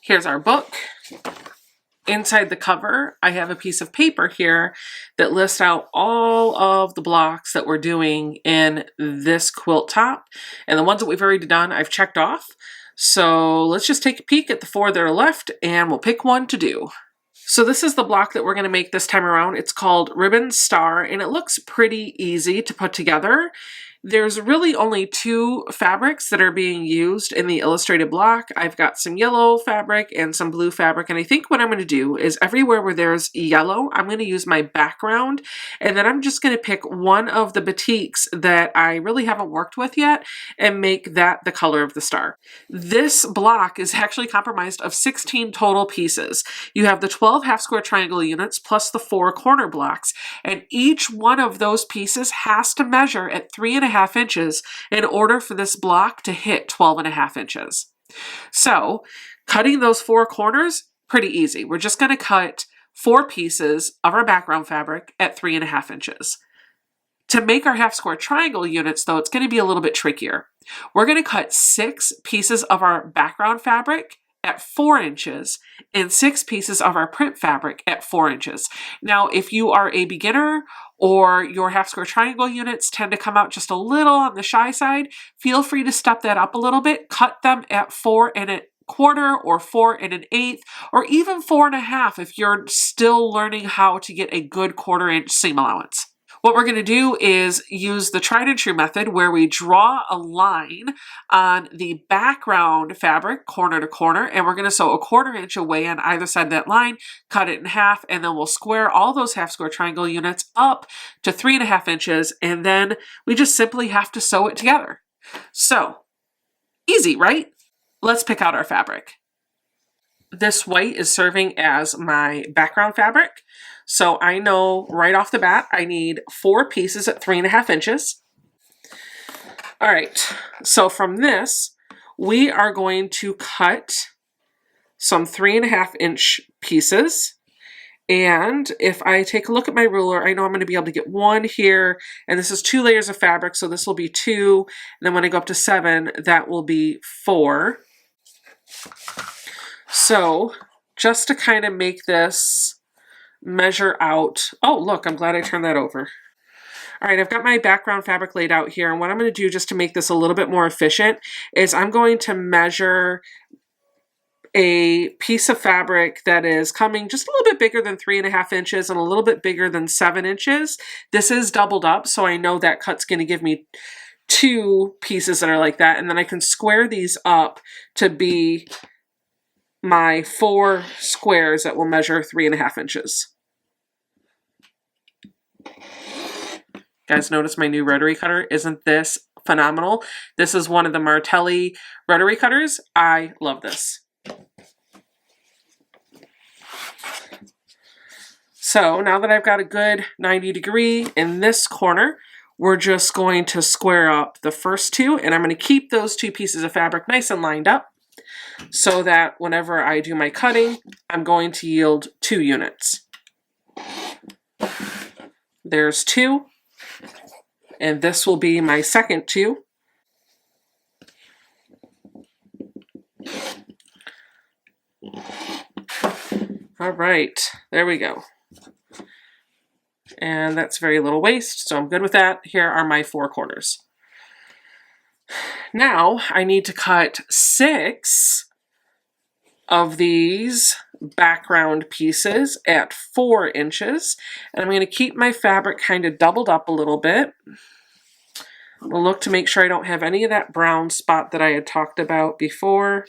Here's our book. Inside the cover, I have a piece of paper here that lists out all of the blocks that we're doing in this quilt top. And the ones that we've already done, I've checked off. So let's just take a peek at the 4 that are left and we'll pick one to do. So this is the block that we're going to make this time around. It's called Ribbon Star and it looks pretty easy to put together. There's really only 2 fabrics that are being used in the illustrated block. I've got some yellow fabric and some blue fabric, and I think what I'm going to do is everywhere where there's yellow, I'm going to use my background, and then I'm just going to pick one of the batiks that I really haven't worked with yet and make that the color of the star. This block is actually comprised of 16 total pieces. You have the 12 half square triangle units plus the 4 corner blocks, and each one of those pieces has to measure at 3.5 inches in order for this block to hit 12.5 inches. So cutting those 4 corners, pretty easy. We're just going to cut 4 pieces of our background fabric at 3.5 inches. To make our half square triangle units though, it's going to be a little bit trickier. We're going to cut 6 pieces of our background fabric at 4 inches and 6 pieces of our print fabric at 4 inches. Now, if you are a beginner or your half square triangle units tend to come out just a little on the shy side, feel free to step that up a little bit. Cut them at 4 1/4 or 4 1/8 or even 4.5 if you're still learning how to get a good 1/4 inch seam allowance. What we're going to do is use the tried and true method where we draw a line on the background fabric corner to corner, and we're going to sew a 1/4 inch away on either side of that line, cut it in half, and then we'll square all those half square triangle units up to 3.5 inches, and then we just simply have to sew it together. So easy, right? Let's pick out our fabric. This white is serving as my background fabric. So I know right off the bat, I need 4 pieces at 3.5 inches. All right, so from this, we are going to cut some 3.5 inch pieces. And if I take a look at my ruler, I know I'm going to be able to get 1 here, and this is 2 layers of fabric, so this will be 2. And then when I go up to 7, that will be 4. So just to kind of make this measure out, oh look, I'm glad I turned that over. All right, I've got my background fabric laid out here, and what I'm going to do just to make this a little bit more efficient is I'm going to measure a piece of fabric that is coming just a little bit bigger than 3.5 inches and a little bit bigger than 7 inches. This is doubled up, so I know that cut's going to give me 2 pieces that are like that, and then I can square these up to be my 4 squares that will measure 3.5 inches. Guys, notice my new rotary cutter. Isn't this phenomenal? This is one of the Martelli rotary cutters. I love this. So now that I've got a good 90-degree in this corner, we're just going to square up the first 2, and I'm going to keep those 2 pieces of fabric nice and lined up so that whenever I do my cutting, I'm going to yield 2 units. There's 2, and this will be my second 2. All right, there we go. And that's very little waste, so I'm good with that. Here are my 4 corners. Now I need to cut 6 of these background pieces at 4 inches, and I'm going to keep my fabric kind of doubled up a little bit. We'll look to make sure I don't have any of that brown spot that I had talked about before.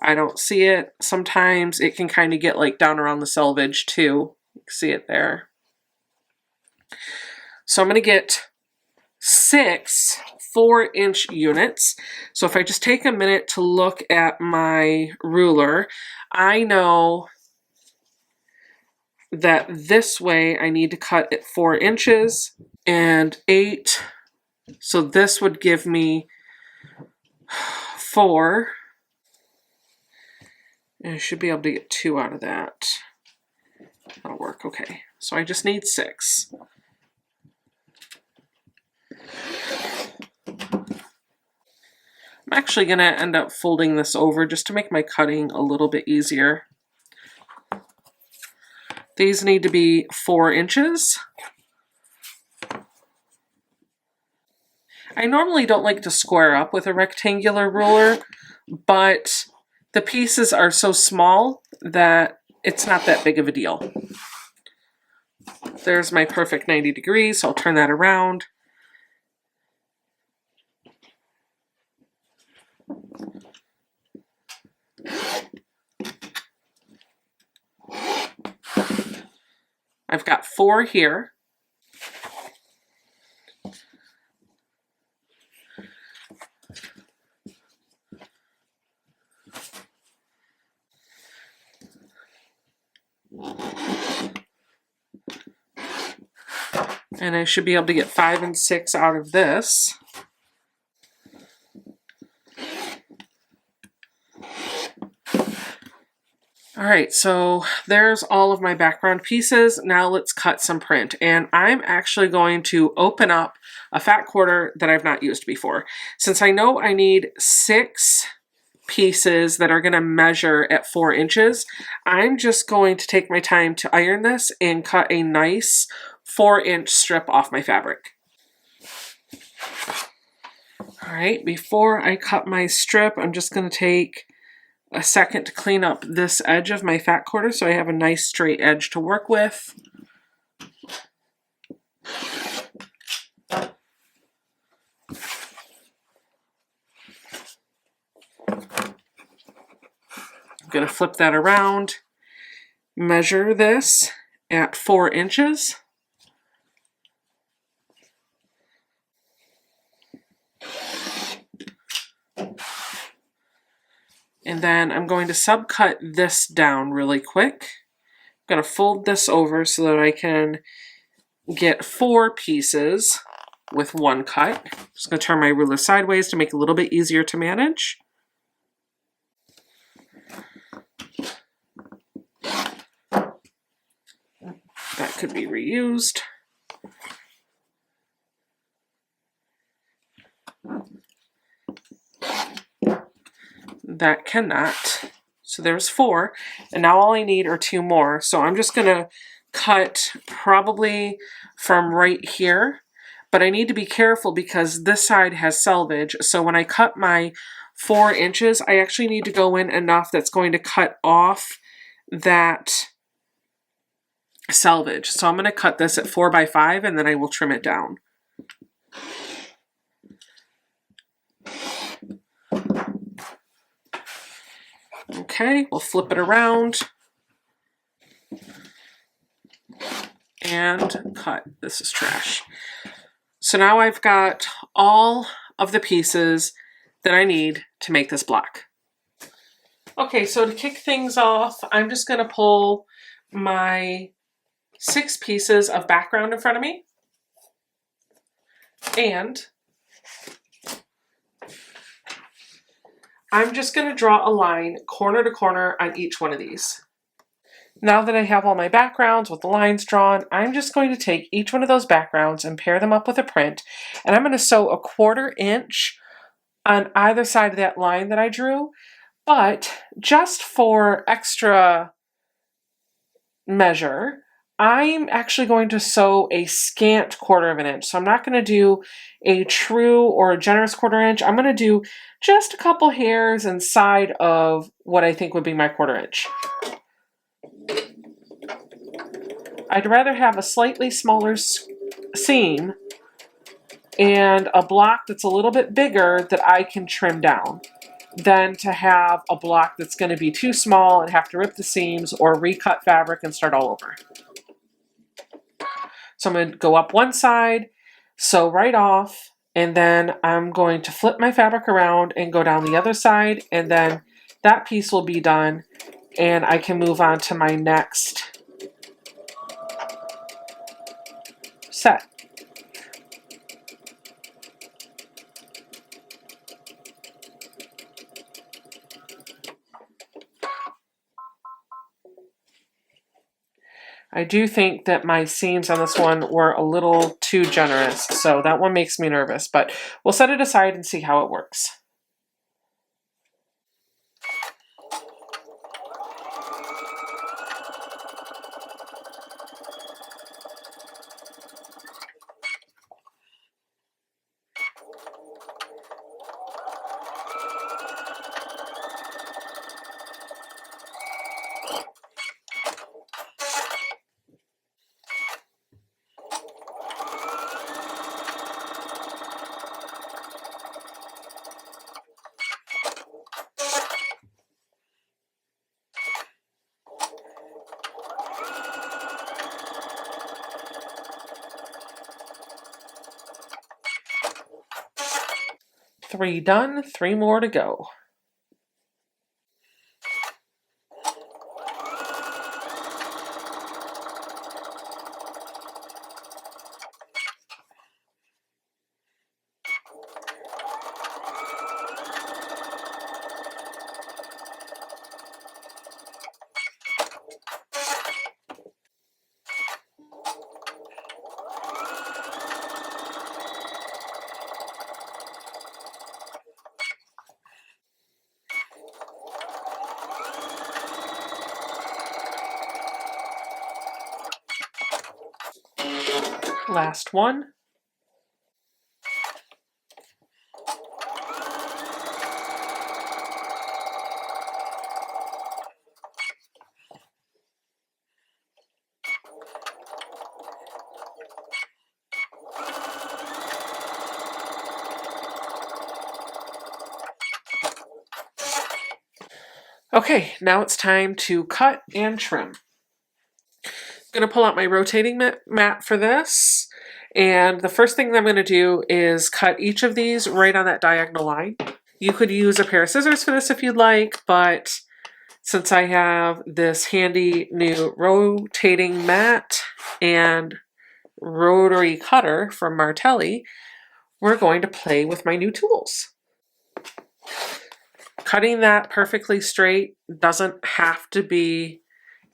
I don't see it. Sometimes it can kind of get like down around the selvage too. You can see it there. So I'm going to get 6 4-inch units. So if I just take a minute to look at my ruler, I know that this way I need to cut at 4 inches and 8. So this would give me 4. And I should be able to get 2 out of that. That'll work, okay. So I just need 6. I'm actually going to end up folding this over just to make my cutting a little bit easier. These need to be 4 inches. I normally don't like to square up with a rectangular ruler, but the pieces are so small that it's not that big of a deal. There's my perfect 90 degrees, so I'll turn that around. I've got 4 here. And I should be able to get 5 and 6 out of this. All right, so there's all of my background pieces. Now let's cut some print. And I'm actually going to open up a fat quarter that I've not used before. Since I know I need 6 pieces that are going to measure at 4 inches, I'm just going to take my time to iron this and cut a nice 4-inch strip off my fabric. All right, before I cut my strip, I'm just going to take a second to clean up this edge of my fat quarter so I have a nice straight edge to work with. I'm going to flip that around, measure this at 4 inches. And then I'm going to subcut this down really quick. I'm going to fold this over so that I can get 4 pieces with 1 cut. I'm just going to turn my ruler sideways to make it a little bit easier to manage. That could be reused. That cannot. So there's 4, and now all I need are 2 more. So I'm just going to cut probably from right here, but I need to be careful because this side has selvage. So when I cut my 4 inches, I actually need to go in enough that's going to cut off that selvage. So I'm going to cut this at 4 by 5 and then I will trim it down. Okay, we'll flip it around and cut. This is trash. So now I've got all of the pieces that I need to make this block. Okay, so to kick things off, I'm just going to pull my 6 pieces of background in front of me, and I'm just going to draw a line corner to corner on each one of these. Now that I have all my backgrounds with the lines drawn, I'm just going to take each one of those backgrounds and pair them up with a print, and I'm going to sew a 1/4 inch on either side of that line that I drew, but just for extra measure, I'm actually going to sew a scant 1/4 inch. So I'm not going to do a true or a generous 1/4 inch. I'm going to do just a couple hairs inside of what I think would be my 1/4 inch. I'd rather have a slightly smaller seam and a block that's a little bit bigger that I can trim down than to have a block that's going to be too small and have to rip the seams or recut fabric and start all over. So I'm going to go up one side, sew right off, and then I'm going to flip my fabric around and go down the other side, and then that piece will be done and I can move on to my next set. I do think that my seams on this one were a little too generous, so that one makes me nervous, but we'll set it aside and see how it works. 3 done, 3 more to go. Last one. Okay, now it's time to cut and trim. I'm going to pull out my rotating mat for this. And the first thing that I'm going to do is cut each of these right on that diagonal line. You could use a pair of scissors for this if you'd like, but since I have this handy new rotating mat and rotary cutter from Martelli, we're going to play with my new tools. Cutting that perfectly straight doesn't have to be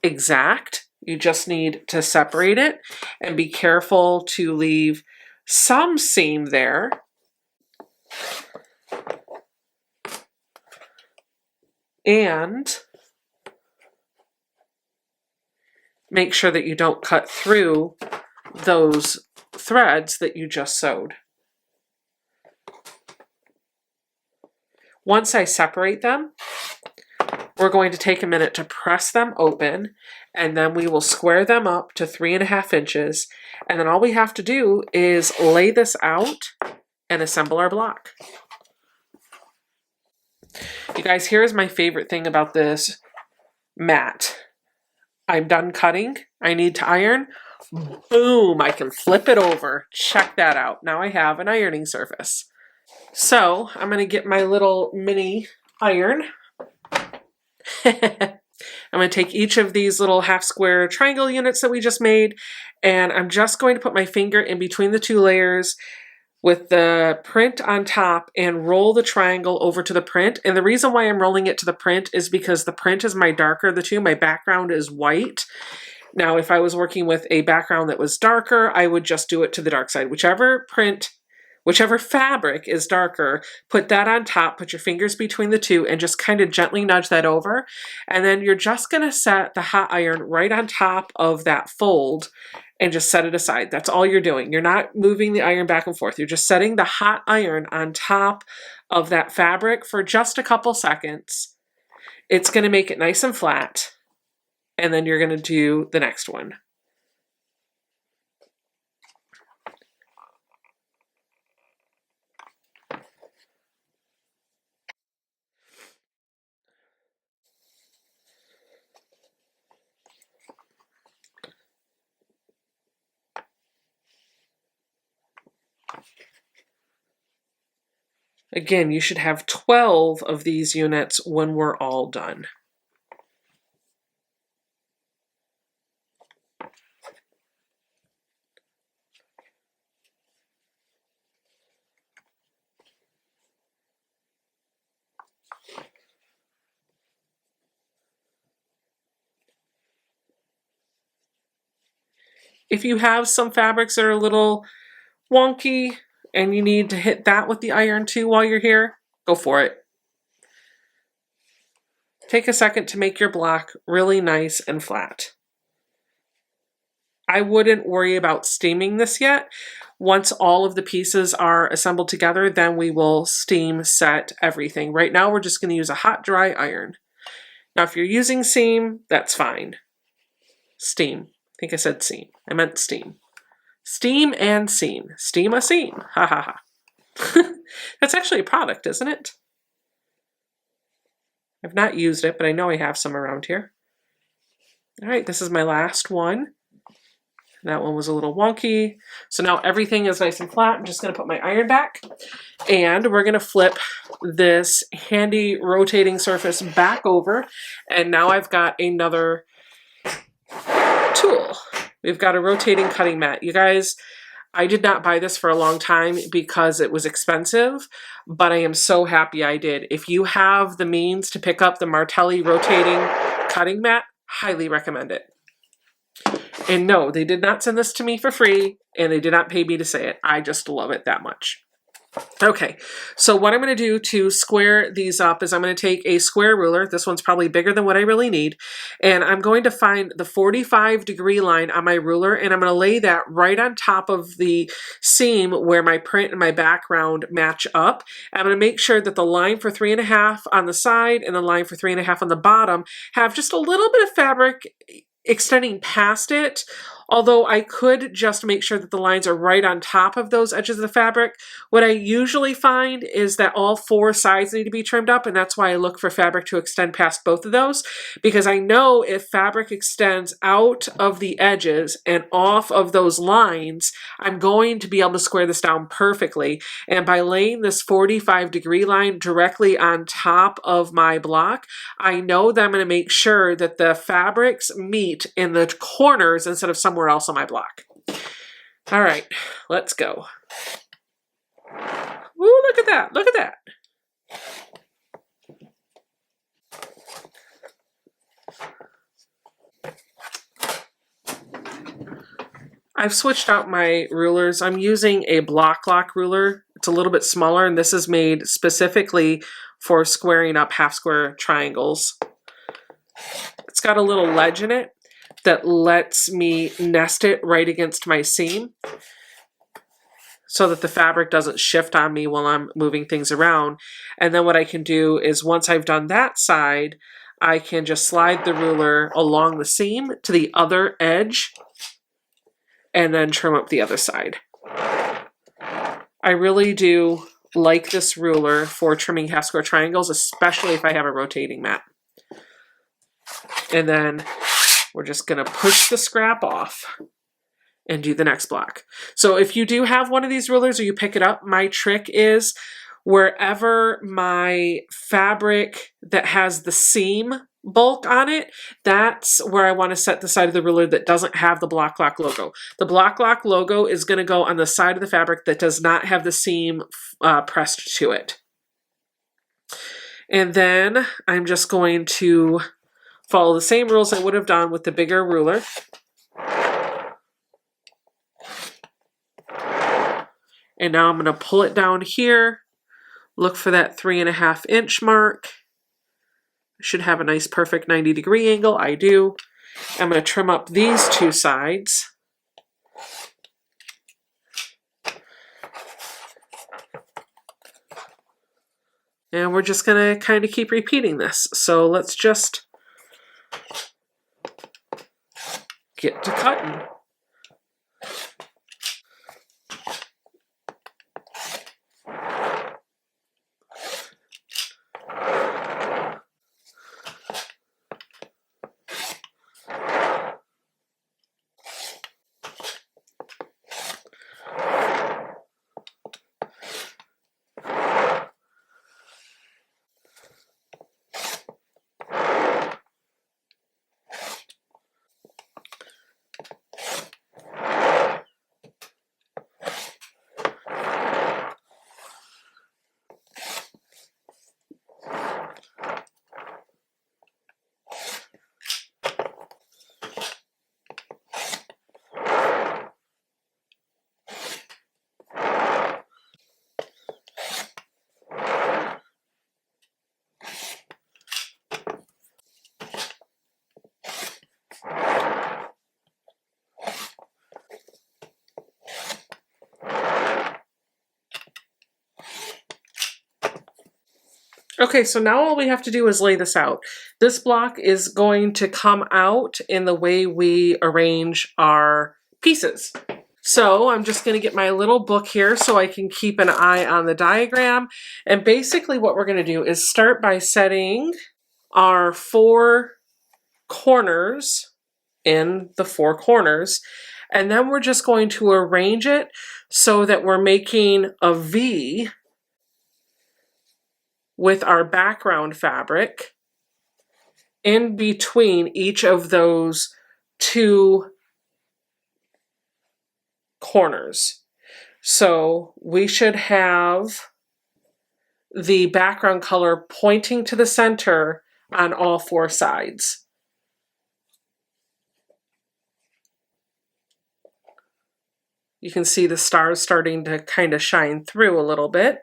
exact. You just need to separate it and be careful to leave some seam there. And make sure that you don't cut through those threads that you just sewed. Once I separate them, we're going to take a minute to press them open, and then we will square them up to 3.5 inches. And then all we have to do is lay this out and assemble our block. You guys, here's my favorite thing about this mat. I'm done cutting. I need to iron. Boom, I can flip it over. Check that out. Now I have an ironing surface. So I'm going to get my little mini iron. I'm going to take each of these little half square triangle units that we just made, and I'm just going to put my finger in between the 2 layers with the print on top and roll the triangle over to the print. And the reason why I'm rolling it to the print is because the print is my darker of the two. My background is white. Now, if I was working with a background that was darker, I would just do it to the dark side. Whichever fabric is darker, put that on top, put your fingers between the 2 and just kind of gently nudge that over. And then you're just going to set the hot iron right on top of that fold and just set it aside. That's all you're doing. You're not moving the iron back and forth. You're just setting the hot iron on top of that fabric for just a couple seconds. It's going to make it nice and flat. And then you're going to do the next one. Again, you should have 12 of these units when we're all done. If you have some fabrics that are a little wonky and you need to hit that with the iron too while you're here, go for it. Take a second to make your block really nice and flat. I wouldn't worry about steaming this yet. Once all of the pieces are assembled together, then we will steam set everything. Right now, we're just going to use a hot, dry iron. Now, if you're using seam, that's fine. Steam. I think I said seam. I meant steam. Steam and seam. Steam a seam. Ha ha ha. That's actually a product, isn't it? I've not used it, but I know I have some around here. All right, this is my last one. That one was a little wonky. So now everything is nice and flat. I'm just going to put my iron back. And we're going to flip this handy rotating surface back over. And now I've got another tool. We've got a rotating cutting mat. You guys, I did not buy this for a long time because it was expensive, but I am so happy I did. If you have the means to pick up the Martelli rotating cutting mat, highly recommend it. And no, they did not send this to me for free, and they did not pay me to say it. I just love it that much. Okay, so what I'm going to do to square these up is I'm going to take a square ruler. This one's probably bigger than what I really need. And I'm going to find the 45-degree line on my ruler, and I'm going to lay that right on top of the seam where my print and my background match up. I'm going to make sure that the line for 3.5 on the side and the line for 3.5 on the bottom have just a little bit of fabric extending past it, although I could just make sure that the lines are right on top of those edges of the fabric. What I usually find is that all 4 sides need to be trimmed up, and that's why I look for fabric to extend past both of those, because I know if fabric extends out of the edges and off of those lines, I'm going to be able to square this down perfectly. And by laying this 45-degree line directly on top of my block, I know that I'm going to make sure that the fabrics meet in the corners instead of somewhere else on my block. All right, let's go. Ooh, look at that, look at that. I've switched out my rulers. I'm using a block lock ruler. It's a little bit smaller, and this is made specifically for squaring up half square triangles. It's got a little ledge in it that lets me nest it right against my seam so that the fabric doesn't shift on me while I'm moving things around. And then what I can do is once I've done that side, I can just slide the ruler along the seam to the other edge and then trim up the other side. I really do like this ruler for trimming half square triangles, especially if I have a rotating mat. And then we're just going to push the scrap off and do the next block. So if you do have one of these rulers or you pick it up, my trick is wherever my fabric that has the seam bulk on it, that's where I want to set the side of the ruler that doesn't have the block lock logo. The block lock logo is going to go on the side of the fabric that does not have the seam pressed to it. And then I'm just going to follow the same rules I would have done with the bigger ruler. And now I'm going to pull it down here, look for that 3.5 inch mark. Should have a nice perfect 90-degree angle. I do. I'm going to trim up these 2 sides. And we're just going to kind of keep repeating this. So let's just get to cutting. Okay, so now all we have to do is lay this out. This block is going to come out in the way we arrange our pieces. So I'm just going to get my little book here so I can keep an eye on the diagram. And basically what we're going to do is start by setting our 4 corners in the 4 corners. And then we're just going to arrange it so that we're making a V with our background fabric in between each of those two corners. So we should have the background color pointing to the center on all four sides. You can see the stars starting to kind of shine through a little bit.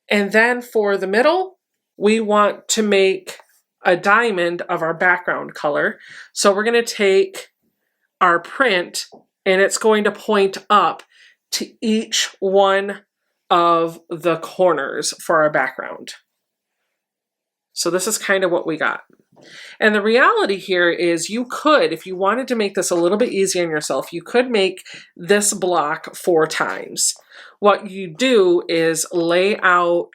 And then for the middle, we want to make a diamond of our background color. So we're going to take our print and it's going to point up to each one of the corners for our background. So this is kind of what we got. And the reality here is you could, if you wanted to make this a little bit easier on yourself, you could make this block 4 times. What you do is lay out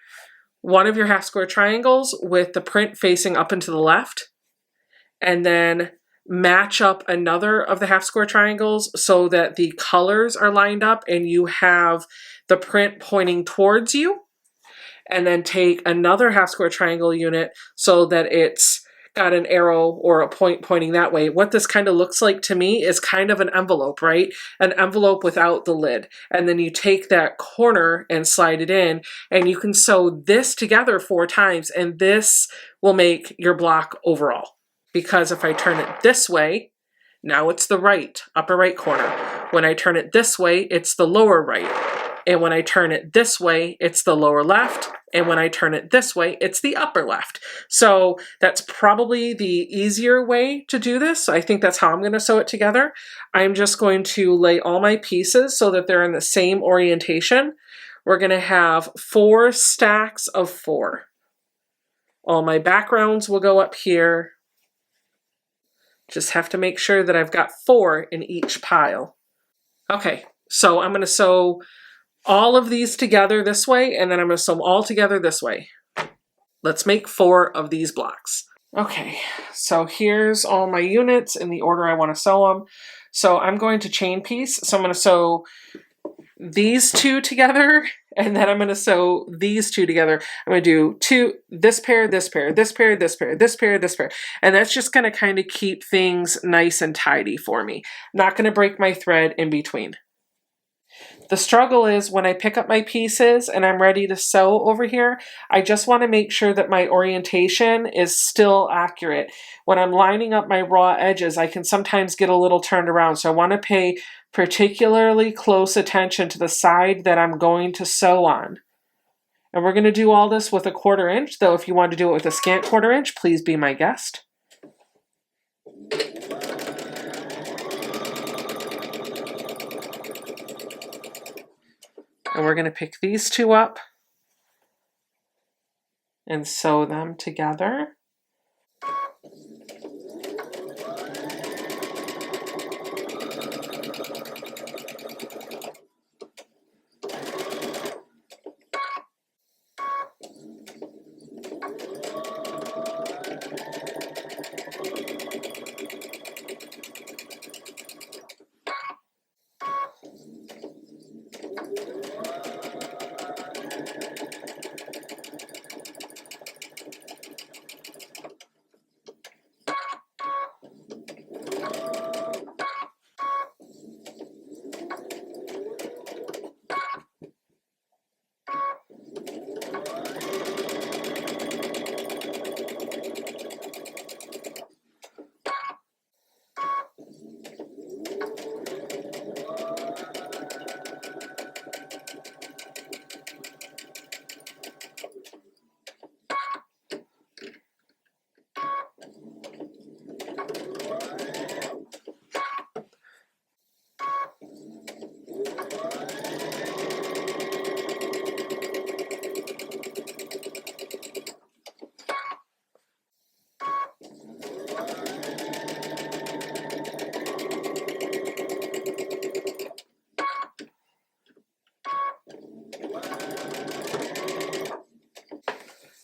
one of your half square triangles with the print facing up and to the left, and then match up another of the half square triangles so that the colors are lined up and you have the print pointing towards you. And then take another half square triangle unit so that it's got an arrow or a point pointing that way. What this kind of looks like to me is kind of an envelope, right? An envelope without the lid. And then you take that corner and slide it in, and you can sew this together 4 times, and this will make your block overall. Because if I turn it this way, now it's the right, upper right corner. When I turn it this way, it's the lower right. And when I turn it this way, it's the lower left. And when I turn it this way, it's the upper left. So that's probably the easier way to do this. I think that's how I'm going to sew it together. I'm just going to lay all my pieces so that they're in the same orientation. We're going to have 4 stacks of 4. All my backgrounds will go up here. Just have to make sure that I've got 4 in each pile. Okay, so I'm going to sew all of these together this way, and then I'm going to sew them all together this way. Let's make 4 of these blocks. Okay, so here's all my units in the order I want to sew them. So I'm going to chain piece. So I'm going to sew these 2 together, and then I'm going to sew these 2 together. I'm going to do this pair, this pair, this pair, this pair, this pair, this pair. And that's just going to kind of keep things nice and tidy for me. Not going to break my thread in between. The struggle is when I pick up my pieces and I'm ready to sew over here, I just want to make sure that my orientation is still accurate. When I'm lining up my raw edges, I can sometimes get a little turned around. So I want to pay particularly close attention to the side that I'm going to sew on. And we're going to do all this with a 1/4 inch, though if you want to do it with a scant 1/4 inch, please be my guest. And we're going to pick these 2 up and sew them together.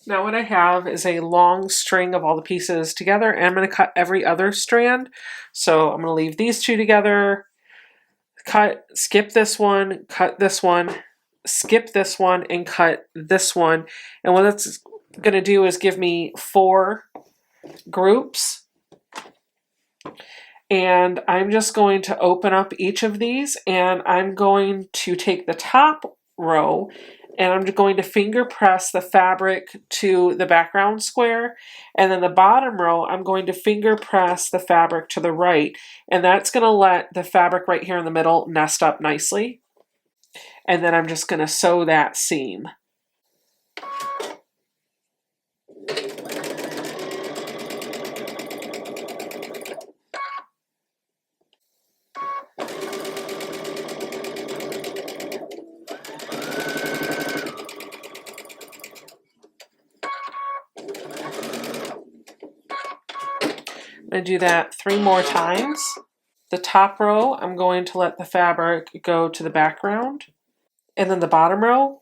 Now what I have is a long string of all the pieces together, and I'm going to cut every other strand. So I'm going to leave these two together, cut, skip this one, cut this one, skip this one, and cut this one. And what that's going to do is give me 4 groups. And I'm just going to open up each of these, and I'm going to take the top row and I'm going to finger press the fabric to the background square, and then the bottom row I'm going to finger press the fabric to the right, and that's going to let the fabric right here in the middle nest up nicely. And then I'm just going to sew that seam. I'm going to do that 3 more times. The top row, I'm going to let the fabric go to the background. And then the bottom row,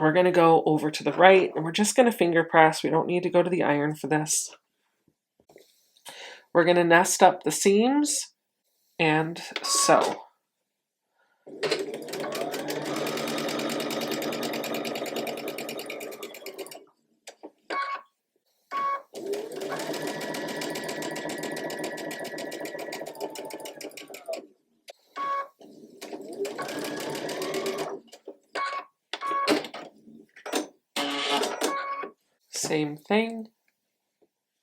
we're going to go over to the right, and we're just going to finger press. We don't need to go to the iron for this. We're going to nest up the seams and sew. Same thing,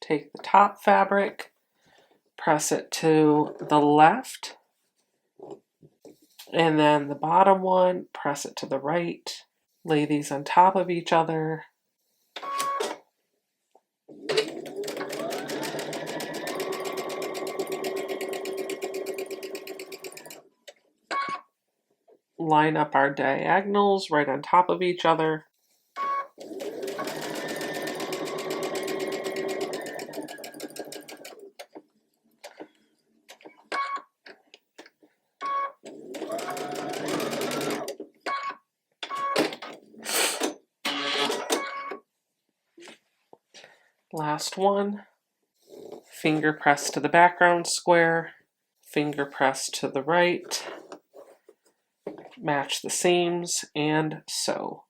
take the top fabric, press it to the left, and then the bottom one, press it to the right, lay these on top of each other. Line up our diagonals right on top of each other. Last one, finger press to the background square, finger press to the right, match the seams, and sew.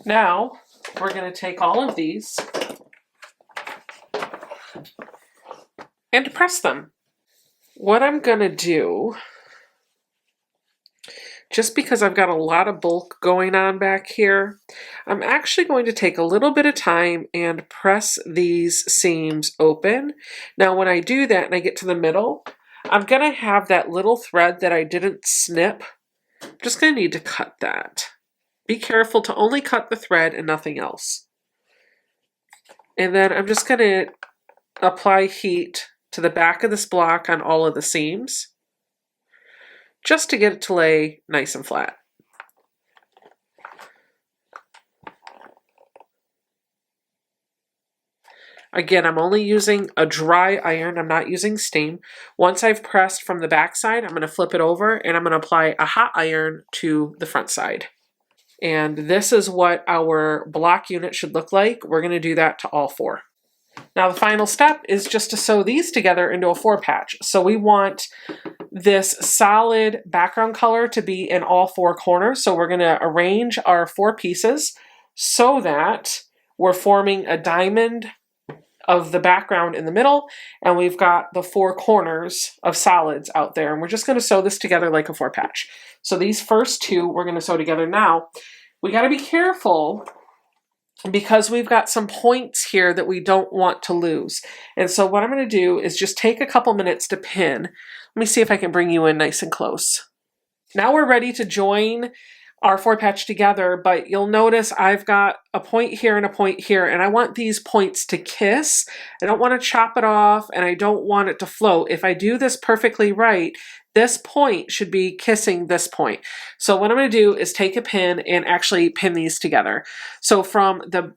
Now, we're going to take all of these and press them. What I'm going to do, just because I've got a lot of bulk going on back here, I'm actually going to take a little bit of time and press these seams open. Now, when I do that and I get to the middle, I'm going to have that little thread that I didn't snip. I'm just going to need to cut that. Be careful to only cut the thread and nothing else. And then I'm just going to apply heat to the back of this block on all of the seams, just to get it to lay nice and flat. Again, I'm only using a dry iron. I'm not using steam. Once I've pressed from the back side, I'm going to flip it over and I'm going to apply a hot iron to the front side. And this is what our block unit should look like. We're going to do that to all 4. Now the final step is just to sew these together into a 4 patch. So we want this solid background color to be in all 4 corners. So we're going to arrange our 4 pieces so that we're forming a diamond of the background in the middle, and we've got the 4 corners of solids out there, and we're just going to sew this together like a 4 patch. So these first 2 we're going to sew together. Now we got to be careful because we've got some points here that we don't want to lose. And so what I'm going to do is just take a couple minutes to pin. Let me see if I can bring you in nice and close. Now we're ready to join are 4-patched together, but you'll notice I've got a point here and a point here, and I want these points to kiss. I don't want to chop it off, and I don't want it to float. If I do this perfectly right, this point should be kissing this point. So what I'm going to do is take a pin and actually pin these together. So from the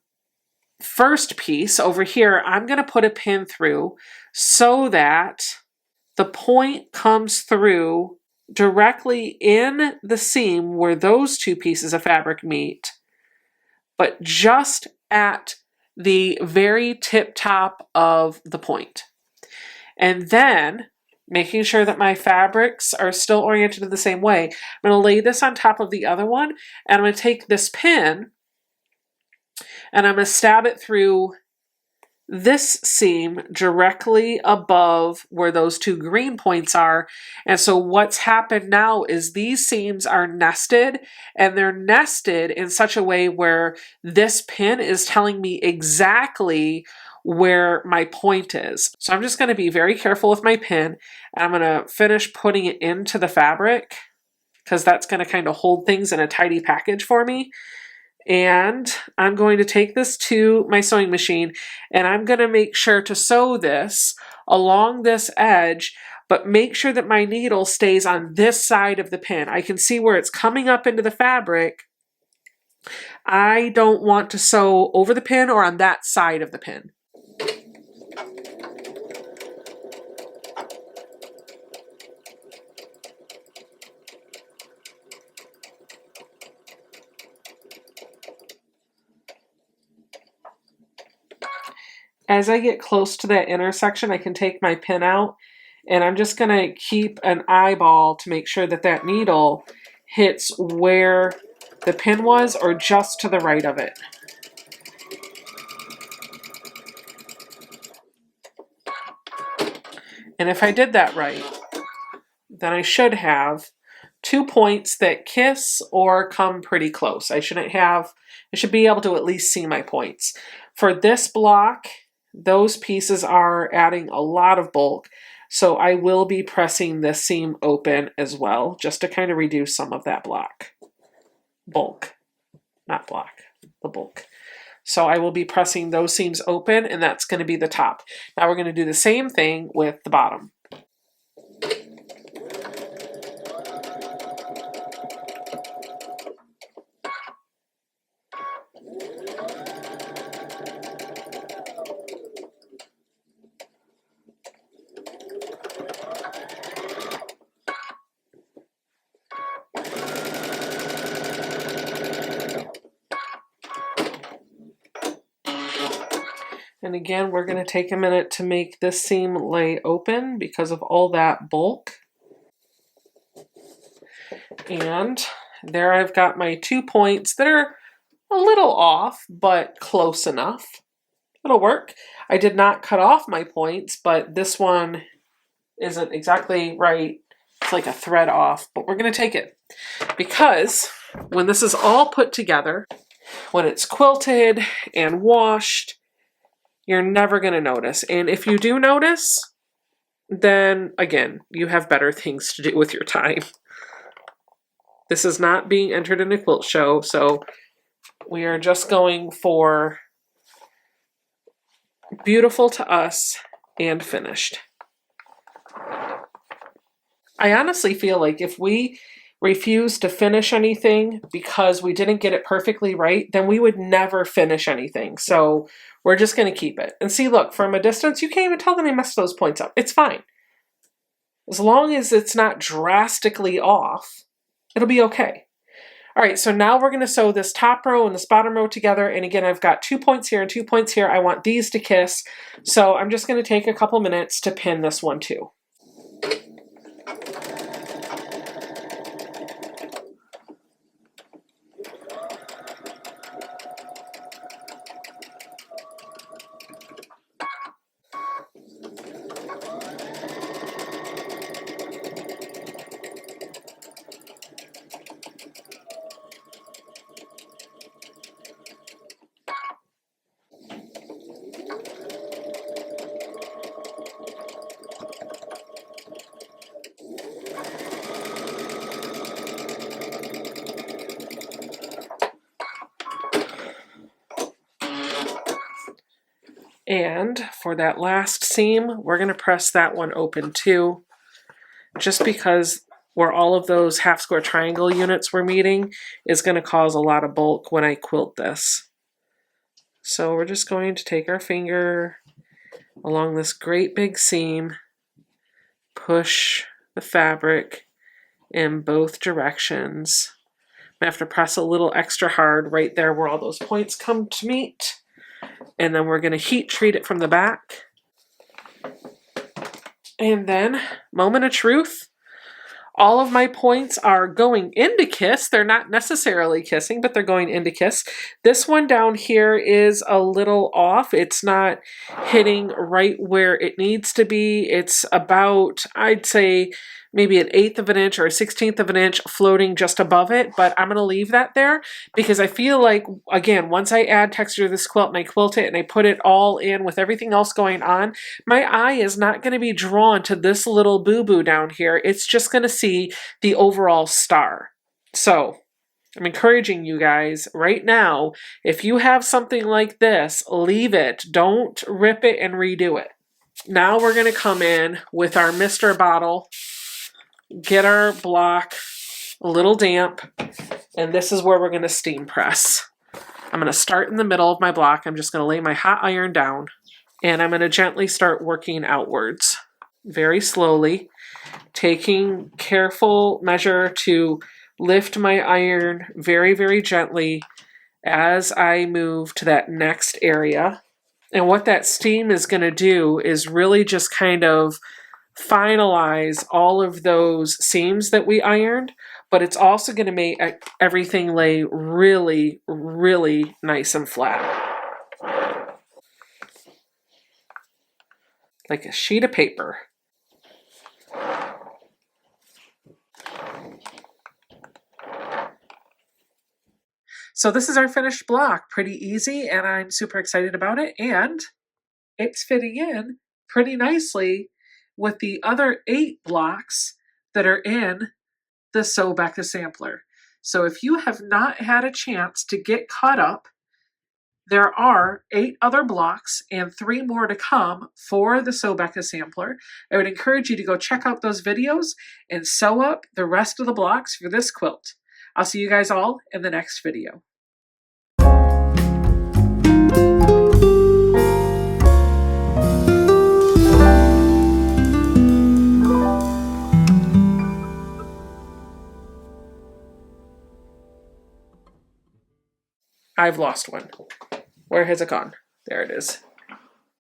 first piece over here, I'm going to put a pin through so that the point comes through directly in the seam where those two pieces of fabric meet, but just at the very tip top of the point. And then, making sure that my fabrics are still oriented the same way, I'm going to lay this on top of the other one, and I'm going to take this pin and I'm going to stab it through this seam directly above where those two green points are. And so what's happened now is these seams are nested, and they're nested in such a way where this pin is telling me exactly where my point is. So I'm just going to be very careful with my pin, and I'm going to finish putting it into the fabric because that's going to kind of hold things in a tidy package for me. And I'm going to take this to my sewing machine, and I'm going to make sure to sew this along this edge, but make sure that my needle stays on this side of the pin. I can see where it's coming up into the fabric. I don't want to sew over the pin or on that side of the pin. As I get close to that intersection, I can take my pin out, and I'm just going to keep an eyeball to make sure that that needle hits where the pin was or just to the right of it. And if I did that right, then I should have 2 points that kiss or come pretty close. I should be able to at least see my points. For this block, those pieces are adding a lot of bulk, so I will be pressing this seam open as well, just to kind of reduce some of that bulk, not block, the bulk. So I will be pressing those seams open, and that's going to be the top. Now we're going to do the same thing with the bottom. And again, we're going to take a minute to make this seam lay open because of all that bulk. And there I've got my 2 points that are a little off, but close enough. It'll work. I did not cut off my points, but this one isn't exactly right. It's like a thread off, but we're going to take it because when this is all put together, when it's quilted and washed, you're never going to notice. And if you do notice, then again, you have better things to do with your time. This is not being entered in a quilt show, so we are just going for beautiful to us and finished. I honestly feel like if we refuse to finish anything because we didn't get it perfectly right, then we would never finish anything. So we're just going to keep it. And see, look, from a distance, you can't even tell that I messed those points up. It's fine. As long as it's not drastically off, it'll be okay. All right, so now we're going to sew this top row and this bottom row together. And again, I've got 2 points here and 2 points here. I want these to kiss. So I'm just going to take a couple minutes to pin this one too. And for that last seam, we're going to press that one open too, just because where all of those half square triangle units were meeting is going to cause a lot of bulk when I quilt this. So we're just going to take our finger along this great big seam, push the fabric in both directions. I have to press a little extra hard right there where all those points come to meet. And then we're going to heat treat it from the back. And then, moment of truth, all of my points are going into kiss. They're not necessarily kissing, but they're going into kiss. This one down here is a little off. It's not hitting right where it needs to be. It's about, I'd say, maybe an 1/8 of an inch or a 1/16 of an inch floating just above it, but I'm going to leave that there because I feel like, again, once I add texture to this quilt and I quilt it and I put it all in with everything else going on, my eye is not going to be drawn to this little boo-boo down here. It's just going to see the overall star. So I'm encouraging you guys right now, if you have something like this, leave it. Don't rip it and redo it. Now we're going to come in with our mister bottle, get our block a little damp, and this is where we're going to steam press. I'm going to start in the middle of my block. I'm just going to lay my hot iron down, and I'm going to gently start working outwards, very slowly, taking careful measure to lift my iron very, very gently as I move to that next area. And what that steam is going to do is really just kind of finalize all of those seams that we ironed, but it's also going to make everything lay really, really nice and flat. Like a sheet of paper. So this is our finished block. Pretty easy, and I'm super excited about it, and it's fitting in pretty nicely with the other 8 blocks that are in the Sew Becca Sampler. So if you have not had a chance to get caught up, there are 8 other blocks and 3 more to come for the Sew Becca Sampler. I would encourage you to go check out those videos and sew up the rest of the blocks for this quilt. I'll see you guys all in the next video. I've lost one. Where has it gone? There it is.